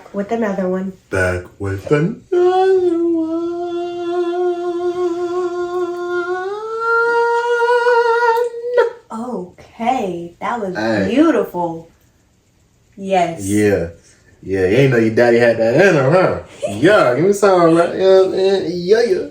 back with another one. Back with another one. Okay, that was beautiful. Yes. Yeah. Yeah, you ain't know your daddy had that in her, huh? Yeah, give me some, right? Yeah.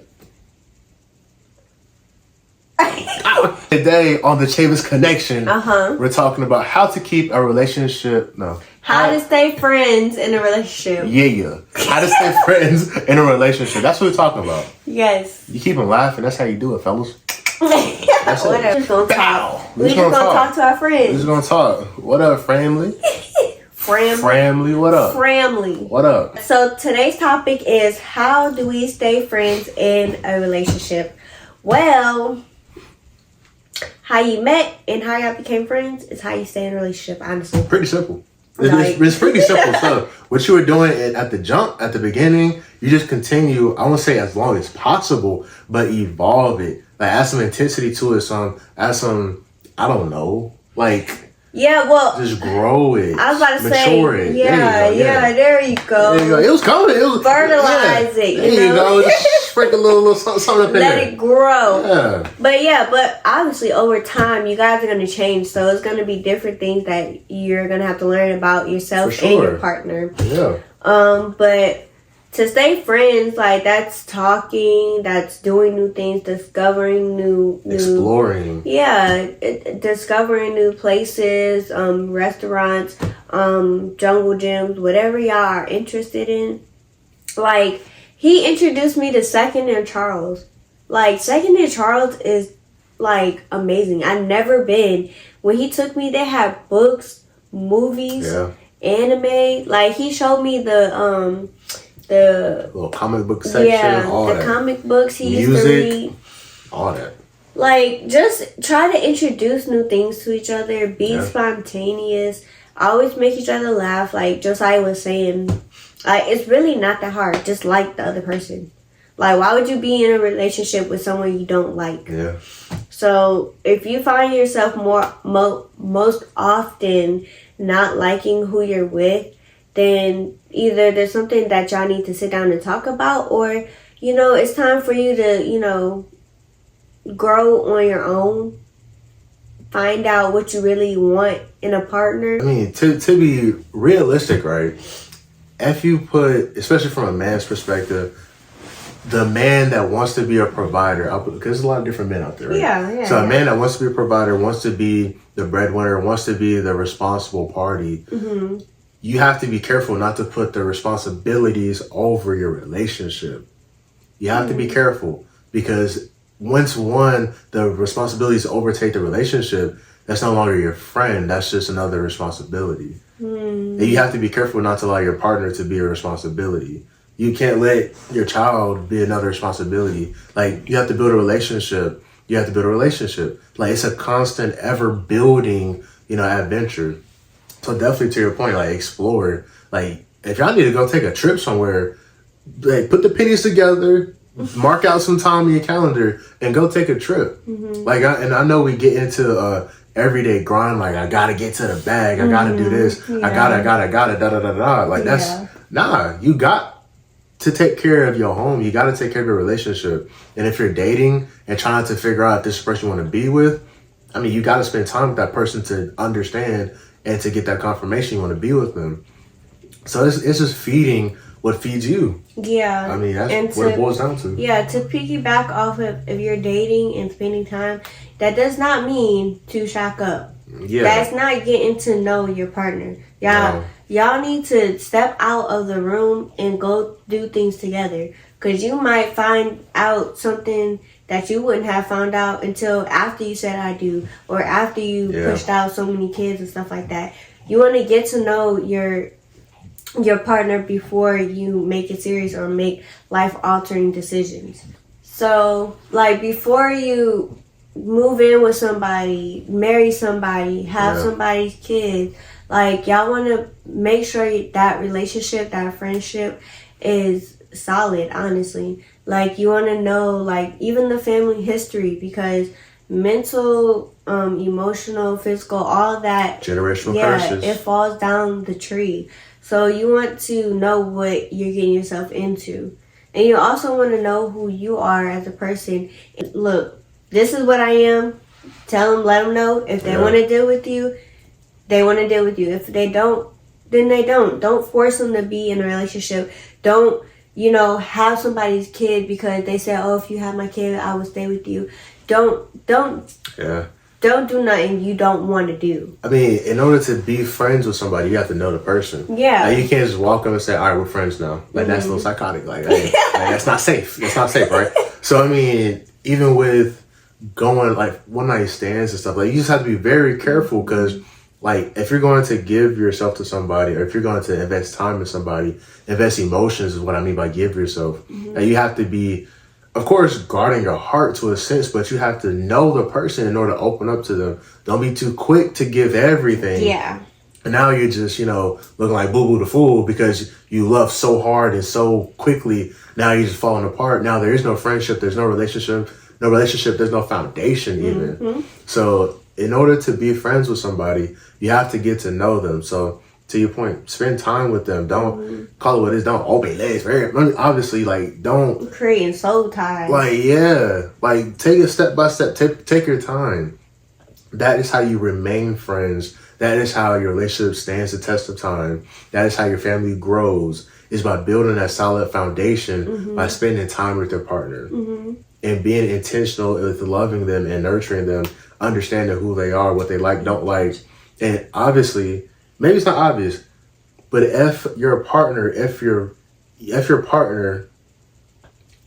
Today on the Chavis Connection, we're talking about how to keep a relationship. How to stay friends in a relationship. Yeah. How to stay friends in a relationship. That's what we're talking about. Yes. You keep them laughing. That's how you do it, fellas. That's We're just gonna talk. We're just gonna talk to our friends. We're just gonna talk. What up, family? Framley, what up? Framley. What up? So today's topic is how do we stay friends in a relationship? Well, how you met and how y'all became friends is how you stay in a relationship, honestly. Pretty simple. It's pretty simple stuff. What you were doing at the beginning, you just continue, I won't say as long as possible, but evolve it. Like, add some intensity to it, add some, I don't know, like... Yeah, well... Just grow it. I was about to mature say... it. There you go. There you go. It was coming. It was... Fertilize it, There you go. Just sprinkle a little something up in there. Let it grow. Yeah. But obviously over time, you guys are going to change. So it's going to be different things that you're going to have to learn about yourself and your partner. Yeah. But... to stay friends, like, that's talking, that's doing new things, discovering new exploring. Yeah, discovering new places, restaurants, jungle gyms, whatever y'all are interested in. Like, he introduced me to Second and Charles. Like, Second and Charles is, like, amazing. I've never been. When he took me, they had books, movies, anime. Like, he showed me the little comic book section, all the that. Comic books he Music, used to read, all that. Like, just try to introduce new things to each other. Be spontaneous. Always make each other laugh. Like Josiah was saying, it's really not that hard. Just like the other person. Like, why would you be in a relationship with someone you don't like? Yeah. So if you find yourself most often not liking who you're with, then either there's something that y'all need to sit down and talk about, or, it's time for you to, grow on your own. Find out what you really want in a partner. I mean, to be realistic, right? If you put, especially from a man's perspective, the man that wants to be a provider, because there's a lot of different men out there, right? Yeah. So a man that wants to be a provider, wants to be the breadwinner, wants to be the responsible party, you have to be careful not to put the responsibilities over your relationship. You have to be careful, because once the responsibilities overtake the relationship, that's no longer your friend. That's just another responsibility. And you have to be careful not to allow your partner to be a responsibility. You can't let your child be another responsibility. Like, you have to build a relationship. Like, it's a constant, ever building, adventure. So definitely, to your point, like, explore. Like, if y'all need to go take a trip somewhere, like, put the pennies together, mark out some time in your calendar, and go take a trip. Like, I know we get into everyday grind. Like, I gotta get to the bag. I gotta do this. I gotta, da. Like, you got to take care of your home. You got to take care of your relationship. And if you're dating and trying to figure out if this person you want to be with, I mean, you got to spend time with that person to understand and to get that confirmation you want to be with them. So it's just feeding what feeds you. Yeah. I mean, that's what it boils down to. Yeah, to piggyback off of if you're dating and spending time, that does not mean to shack up. Yeah. That's not getting to know your partner. Y'all need to step out of the room and go do things together. Because you might find out something that you wouldn't have found out until after you said I do, or after you pushed out so many kids and stuff like that. You want to get to know your partner before you make it serious or make life-altering decisions. So, like, before you move in with somebody, marry somebody, have somebody's kids, like, y'all want to make sure that relationship, that friendship is solid, honestly. Like, you want to know, like, even the family history, because mental, emotional, physical, all that. Generational curses. It falls down the tree. So you want to know what you're getting yourself into. And you also want to know who you are as a person. Look, this is what I am. Tell them, let them know. If they want to deal with you, they want to deal with you. If they don't, then they don't. Don't force them to be in a relationship. Don't, have somebody's kid because they say, oh, if you have my kid, I will stay with you. Don't do nothing you don't want to do. I mean, in order to be friends with somebody, you have to know the person. Yeah. Like, you can't just walk up and say, all right, we're friends now. Like, that's a little psychotic. Like, hey, that's not safe. It's not safe, right? So, I mean, even with going, like, one night stands and stuff, like, you just have to be very careful because, like, if you're going to give yourself to somebody or if you're going to invest time in somebody, invest emotions is what I mean by give yourself. Like, you have to be, of course, guarding your heart to a sense, but you have to know the person in order to open up to them. Don't be too quick to give everything. Yeah. And now you're just, looking like Boo Boo the Fool because you love so hard and so quickly. Now you're just falling apart. Now there is no friendship. There's no relationship. There's no foundation even. So in order to be friends with somebody, you have to get to know them. So to your point, spend time with them. Don't call it what it is. Don't open legs. Obviously, like, don't. Creating soul ties. Like, yeah. Like, take it step by step. Take your time. That is how you remain friends. That is how your relationship stands the test of time. That is how your family grows. Is by building that solid foundation by spending time with your partner. And being intentional with loving them and nurturing them, understanding who they are, what they like, don't like. And obviously, maybe it's not obvious, but if your partner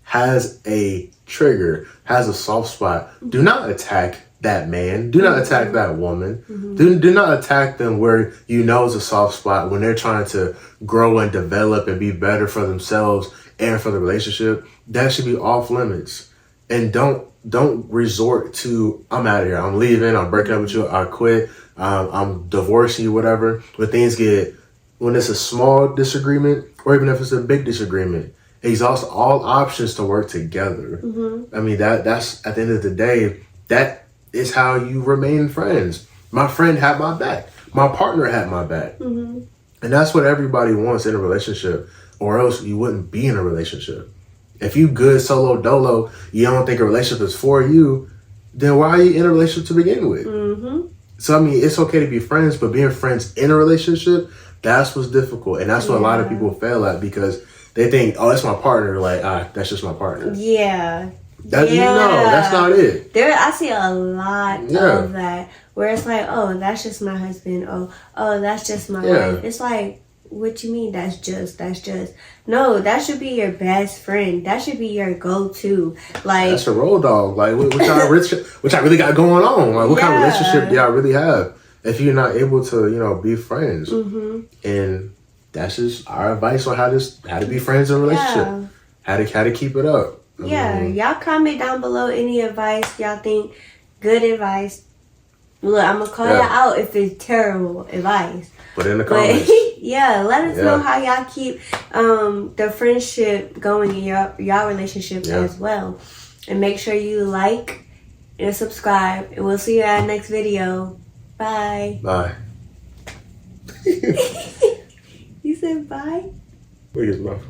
has a trigger, has a soft spot, do not attack that man. Do not attack that woman. Do not attack them where it's a soft spot when they're trying to grow and develop and be better for themselves and for the relationship. That should be off limits. And don't resort to, I'm out of here, I'm leaving, I'm breaking up with you, I quit, I'm divorcing you, whatever. When it's a small disagreement or even if it's a big disagreement, exhaust all options to work together. I mean, that's at the end of the day, that is how you remain friends. My friend had my back. My partner had my back. And that's what everybody wants in a relationship, or else you wouldn't be in a relationship. If you good solo dolo, you don't think a relationship is for you, then why are you in a relationship to begin with? So, I mean, it's okay to be friends, but being friends in a relationship, that's what's difficult. And that's what a lot of people fail at because they think, oh, that's my partner. Like, that's just my partner. Yeah. No, that's not it. I see a lot of that where it's like, oh, that's just my husband. Oh, that's just my wife. It's like, what you mean that's just? No, that should be your best friend. That should be your go-to. Like, that's a road dog. Like, what y'all really got going on? Like, what kind of relationship do y'all really have if you're not able to, be friends? And that's just our advice on how to be friends in a relationship. How to keep it up. Y'all comment down below any advice y'all think good advice. Look, I'm gonna call y'all out if it's terrible advice. Put it in the comments. Let us know how y'all keep the friendship going in y'all relationship as well. And make sure you like and subscribe. And we'll see you at the next video. Bye. Bye. You said bye? Look at his mouth.